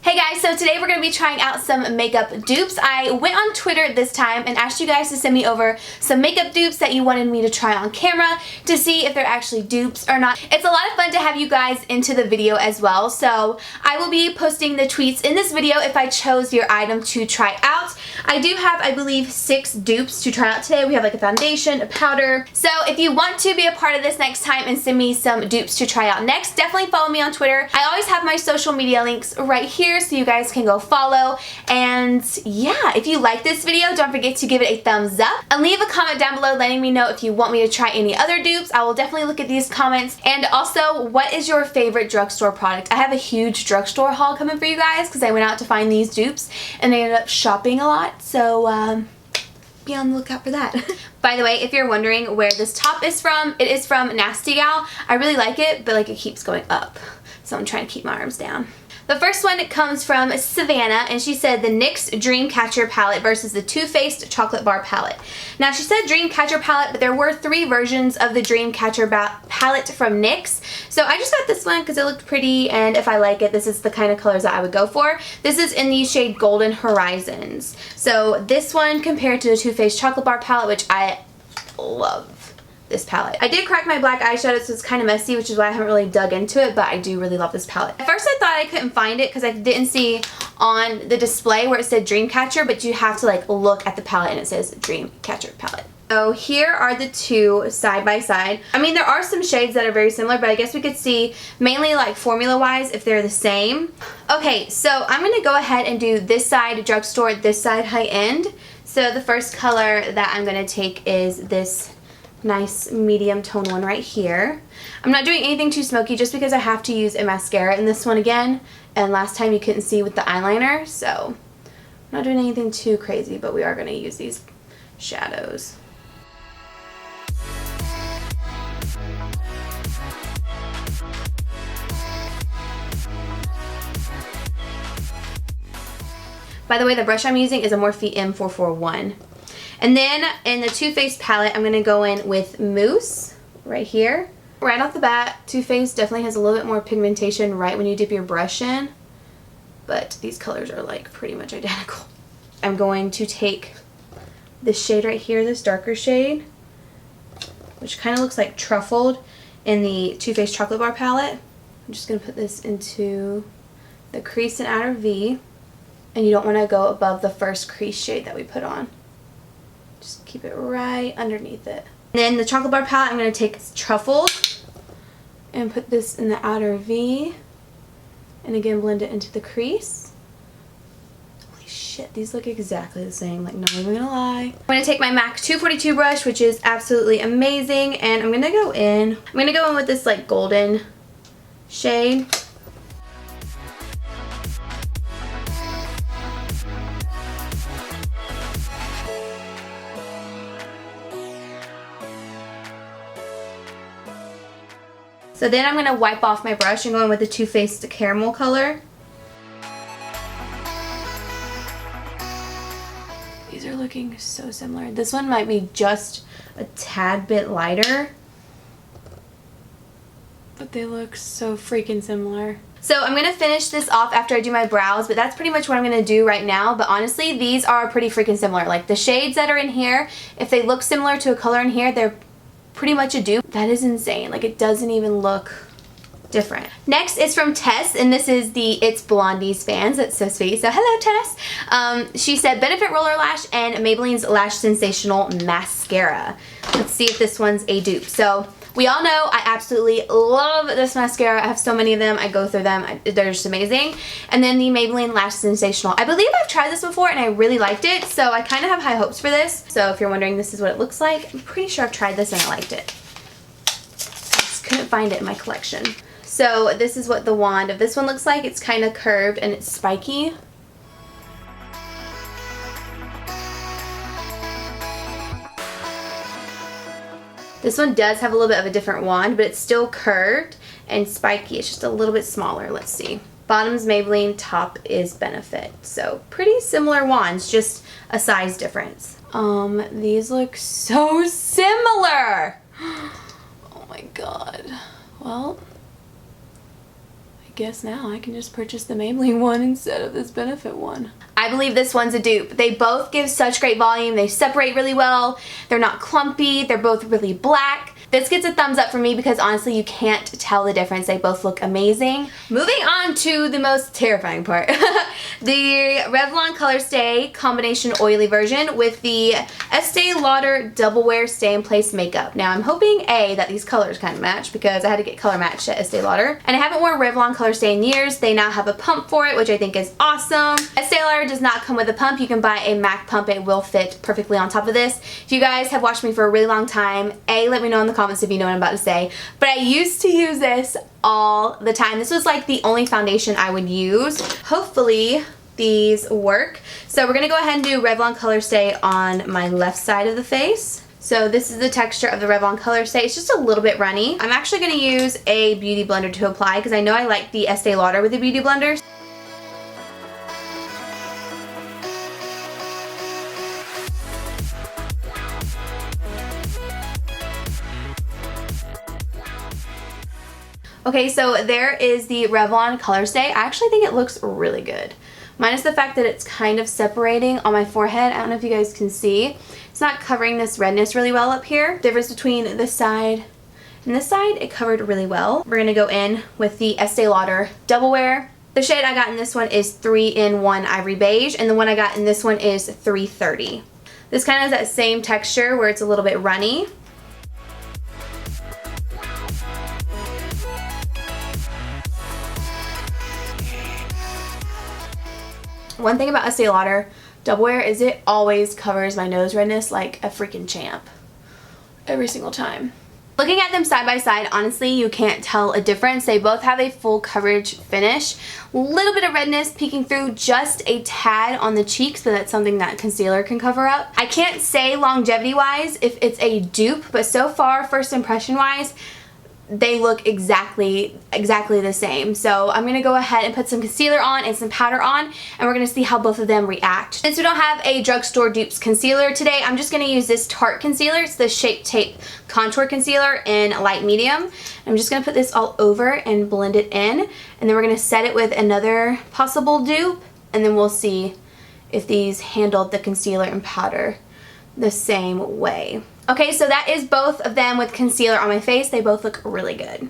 Hey guys, so today we're going to be trying out some makeup dupes. I went on Twitter this time and asked you guys to send me over some makeup dupes that you wanted me to try on camera to see if they're actually dupes or not. It's a lot of fun to have you guys into the video as well, so I will be posting the tweets in this video if I chose your item to try out. I do have, I believe, 6 dupes to try out today. We have like a foundation, a powder. So if you want to be a part of this next time and send me some dupes to try out next, definitely follow me on Twitter. I always have my social media links right here, so you guys can go follow. And yeah, if you like this video, don't forget to give it a thumbs up and leave a comment down below letting me know if you want me to try any other dupes. I will definitely look at these comments. And also, what is your favorite drugstore product? I have a huge drugstore haul coming for you guys because I went out to find these dupes and I ended up shopping a lot, so be on the lookout for that. By the way, if you're wondering where this top is from, it is from Nasty Gal. I really like it, but like it keeps going up, so I'm trying to keep my arms down. The first one comes from Savannah, and she said the NYX Dreamcatcher palette versus the Too Faced Chocolate Bar palette. Now, she said Dreamcatcher palette, but there were 3 versions of the Dreamcatcher palette from NYX. So I just got this one because it looked pretty, and if I like it, this is the kind of colors that I would go for. This is in the shade Golden Horizons. So this one compared to the Too Faced Chocolate Bar palette, which I love. This palette. I did crack my black eyeshadow, so it's kind of messy, which is why I haven't really dug into it, but I do really love this palette. At first I thought I couldn't find it because I didn't see on the display where it said Dreamcatcher, but you have to like look at the palette and it says Dreamcatcher palette. So here are the 2 side by side. I mean, there are some shades that are very similar, but I guess we could see mainly like formula wise if they're the same. Okay, so I'm going to go ahead and do this side Drugstore, this side High-End. So the first color that I'm going to take is this nice medium tone one right here. I'm not doing anything too smoky just because I have to use a mascara in this one again, and last time you couldn't see with the eyeliner, so I'm not doing anything too crazy, but we are going to use these shadows. By the way, the brush I'm using is a Morphe M441. And then in the Too Faced palette, I'm going to go in with Mousse right here. Right off the bat, Too Faced definitely has a little bit more pigmentation right when you dip your brush in, but these colors are like pretty much identical. I'm going to take this shade right here, this darker shade, which kind of looks like truffled in the Too Faced Chocolate Bar palette. I'm just going to put this into the crease and outer V, and you don't want to go above the first crease shade that we put on. Just keep it right underneath it. And then the Chocolate Bar palette, I'm going to take Truffled and put this in the outer V. And again, blend it into the crease. Holy shit, these look exactly the same, like not even gonna lie. I'm going to take my MAC 242 brush, which is absolutely amazing, and I'm going to go in with this like golden shade. So then I'm going to wipe off my brush and go in with the Too Faced caramel color. These are looking so similar. This one might be just a tad bit lighter, but they look so freaking similar. So I'm going to finish this off after I do my brows, but that's pretty much what I'm going to do right now. But honestly, these are pretty freaking similar. Like the shades that are in here, if they look similar to a color in here, they're pretty much a dupe. That is insane. Like it doesn't even look different. Next is from Tess, and this is the It's Blondies fans. That's so sweet. So hello, Tess. She said Benefit Roller Lash and Maybelline's Lash Sensational Mascara. Let's see if this one's a dupe. So we all know I absolutely love this mascara. I have so many of them. I go through them. They're just amazing. And then the Maybelline Lash Sensational. I believe I've tried this before and I really liked it, so I kind of have high hopes for this. So if you're wondering, this is what it looks like. I'm pretty sure I've tried this and I liked it. I just couldn't find it in my collection. So this is what the wand of this one looks like. It's kind of curved and it's spiky. This one does have a little bit of a different wand, but it's still curved and spiky. It's just a little bit smaller. Let's see. Bottom's Maybelline, top is Benefit. So pretty similar wands, just a size difference. These look so similar. Oh my god. Well, I guess now I can just purchase the Maybelline one instead of this Benefit one. I believe this one's a dupe. They both give such great volume. They separate really well. They're not clumpy. They're both really black. This gets a thumbs up for me because honestly you can't tell the difference. They both look amazing. Moving on to the most terrifying part. The Revlon Colorstay combination oily version with the Estee Lauder Double Wear Stay in Place makeup. Now I'm hoping that these colors kind of match because I had to get color matched at Estee Lauder. And I haven't worn Revlon Colorstay in years. They now have a pump for it, which I think is awesome. Estee Lauder does not come with a pump. You can buy a MAC pump. It will fit perfectly on top of this. If you guys have watched me for a really long time, let me know in the comments if you know what I'm about to say, but I used to use this all the time. This was like the only foundation I would use. Hopefully these work. So we're gonna go ahead and do Revlon Colorstay on my left side of the face. So this is the texture of the Revlon Colorstay. It's just a little bit runny. I'm actually gonna use a beauty blender to apply because I know I like the Estee Lauder with the beauty blenders. Okay, so there is the Revlon Colorstay. I actually think it looks really good. Minus the fact that it's kind of separating on my forehead. I don't know if you guys can see. It's not covering this redness really well up here. Difference between this side and this side, it covered really well. We're gonna go in with the Estee Lauder Double Wear. The shade I got in this one is 3-in-1 Ivory Beige, and the one I got in this one is 330. This kind of has that same texture where it's a little bit runny. One thing about Estee Lauder Double Wear is it always covers my nose redness like a freaking champ. Every single time. Looking at them side by side, honestly, you can't tell a difference. They both have a full coverage finish. Little bit of redness peeking through, just a tad on the cheeks, but that's something that concealer can cover up. I can't say longevity-wise if it's a dupe, but so far, first impression-wise, they look exactly the same. So I'm going to go ahead and put some concealer on and some powder on, and we're going to see how both of them react. Since we don't have a Drugstore dupes concealer today, I'm just going to use this Tarte concealer. It's the Shape Tape Contour Concealer in light medium. I'm just going to put this all over and blend it in, and then we're going to set it with another possible dupe, and then we'll see if these handled the concealer and powder the same way. Okay, so that is both of them with concealer on my face. They both look really good.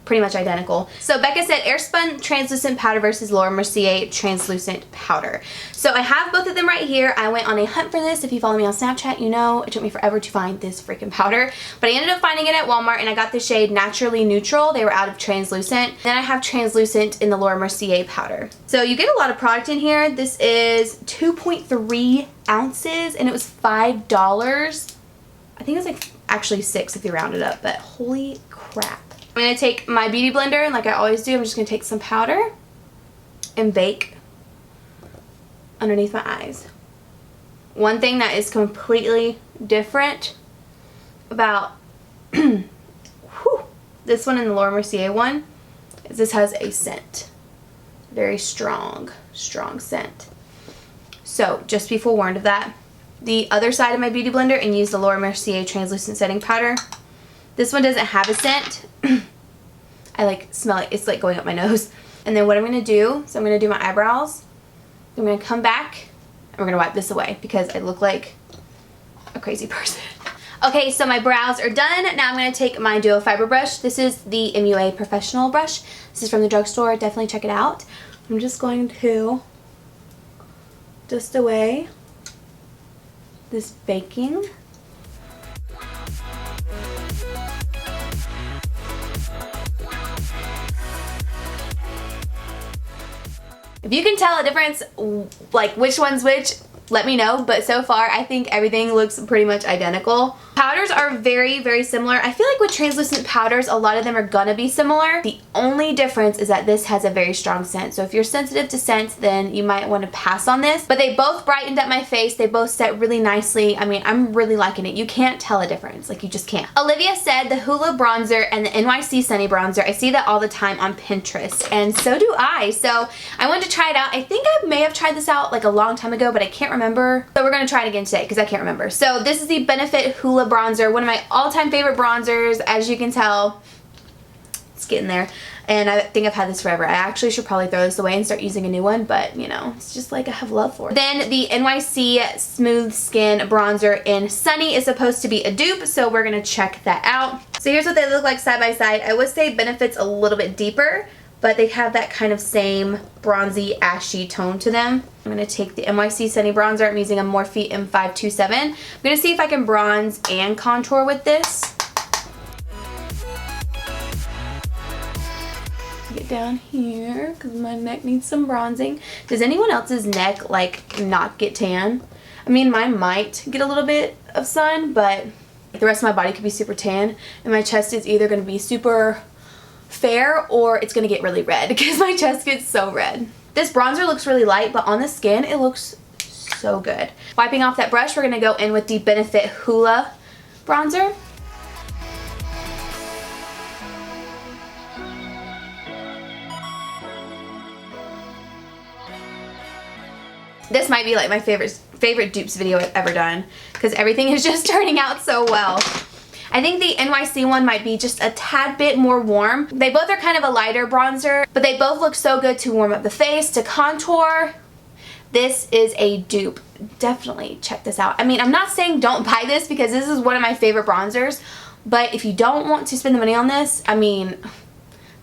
Pretty much identical. So Becca said Airspun translucent powder versus Laura Mercier translucent powder. So I have both of them right here. I went on a hunt for this. If you follow me on Snapchat, you know it took me forever to find this freaking powder. But I ended up finding it at Walmart, and I got the shade Naturally Neutral. They were out of translucent. Then I have translucent in the Laura Mercier powder. So you get a lot of product in here. This is 2.3 ounces and it was $5. I think it was like actually $6 if you round it up, but holy crap. I'm going to take my beauty blender, and like I always do, I'm just going to take some powder and bake underneath my eyes. One thing that is completely different about this one and the Laura Mercier one is this has a scent. Very strong scent. So just be forewarned of that. The other side of my beauty blender and use the Laura Mercier translucent setting powder. This one doesn't have a scent. I like smell it. It's like going up my nose. And then what I'm going to do, so I'm going to do my eyebrows. I'm going to come back and we're going to wipe this away because I look like a crazy person. Okay, so my brows are done. Now I'm going to take my Duo Fiber brush. This is the MUA Professional brush. This is from the drugstore. Definitely check it out. I'm just going to dust away this baking. If you can tell a difference, like which one's which, let me know, but so far I think everything looks pretty much identical. Powders are very, very similar. I feel like with translucent powders, a lot of them are gonna be similar. The only difference is that this has a very strong scent. So if you're sensitive to scents, then you might want to pass on this. But they both brightened up my face. They both set really nicely. I mean, I'm really liking it. You can't tell a difference. Like, you just can't. Olivia said the Hoola bronzer and the NYC Sunny Bronzer. I see that all the time on Pinterest, and so do I. So I wanted to try it out. I think I may have tried this out like a long time ago, but I can't remember. So we're gonna try it again today because I can't remember. So this is the Benefit Hoola bronzer, one of my all-time favorite bronzers. As you can tell, it's getting there. and I think I've had this forever. I actually should probably throw this away and start using a new one, but you know, it's just like I have love for it. Then the NYC Smooth Skin Bronzer in Sunny is supposed to be a dupe, so we're gonna check that out. So here's what they look like side by side. I would say Benefit's a little bit deeper, but they have that kind of same bronzy, ashy tone to them. I'm going to take the NYC Sunny Bronzer. I'm using a Morphe M527. I'm going to see if I can bronze and contour with this. Get down here because my neck needs some bronzing. Does anyone else's neck like not get tan? I mean, mine might get a little bit of sun, but the rest of my body could be super tan, and my chest is either going to be super fair or it's gonna get really red because my chest gets so red. This bronzer looks really light, but on the skin it looks so good. Wiping off that brush, we're gonna go in with the Benefit Hoola bronzer. This might be like my favorite dupes video I've ever done because everything is just turning out so well. I think the NYC one might be just a tad bit more warm. They both are kind of a lighter bronzer, but they both look so good to warm up the face, to contour. This is a dupe. Definitely check this out. I mean, I'm not saying don't buy this because this is one of my favorite bronzers, but if you don't want to spend the money on this, I mean,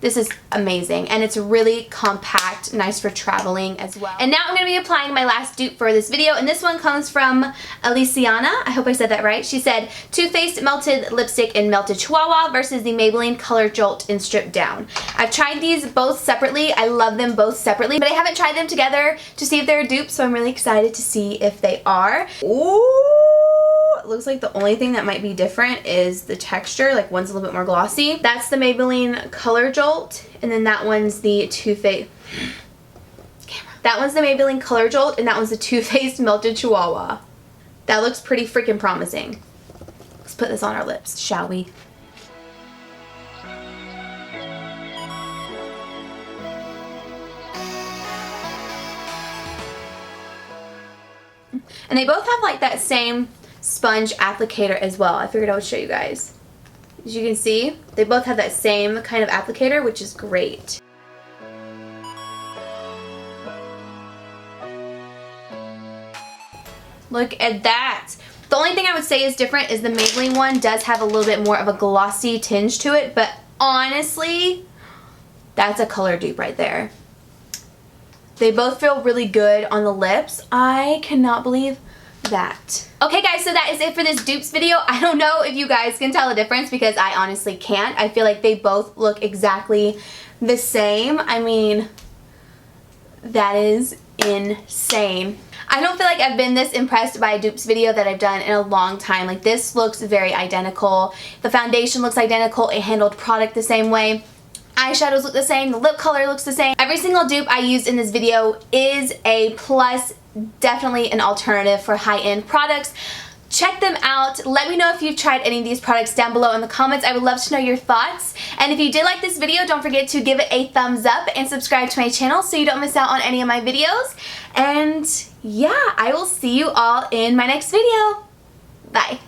this is amazing, and it's really compact, nice for traveling as well. And now I'm going to be applying my last dupe for this video, and this one comes from Aliciana. I hope I said that right. She said, Too Faced Melted Lipstick in Melted Chihuahua versus the Maybelline Color Jolt in Stripped Down. I've tried these both separately. I love them both separately, but I haven't tried them together to see if they're a dupe, so I'm really excited to see if they are. Ooh! It looks like the only thing that might be different is the texture. Like, one's a little bit more glossy. That's the Maybelline Color Jolt, and then that one's the Too Faced. That one's the Maybelline Color Jolt, and that one's the Too Faced Melted Chihuahua. That looks pretty freaking promising. Let's put this on our lips, shall we? And they both have like that same sponge applicator as well. I figured I would show you guys. As you can see, they both have that same kind of applicator, which is great. Look at that. The only thing I would say is different is the Maybelline one does have a little bit more of a glossy tinge to it, but honestly, that's a color dupe right there. They both feel really good on the lips. I cannot believe that. Okay guys, so that is it for this dupes video. I don't know if you guys can tell the difference because I honestly can't. I feel like they both look exactly the same. I mean, that is insane. I don't feel like I've been this impressed by a dupes video that I've done in a long time. Like, this looks very identical. The foundation looks identical. It handled product the same way. Eyeshadows look the same. The lip color looks the same. Every single dupe I used in this video is a plus. Definitely an alternative for high-end products. Check them out. Let me know if you've tried any of these products down below in the comments. I would love to know your thoughts. And if you did like this video, don't forget to give it a thumbs up and subscribe to my channel so you don't miss out on any of my videos. And yeah, I will see you all in my next video. Bye.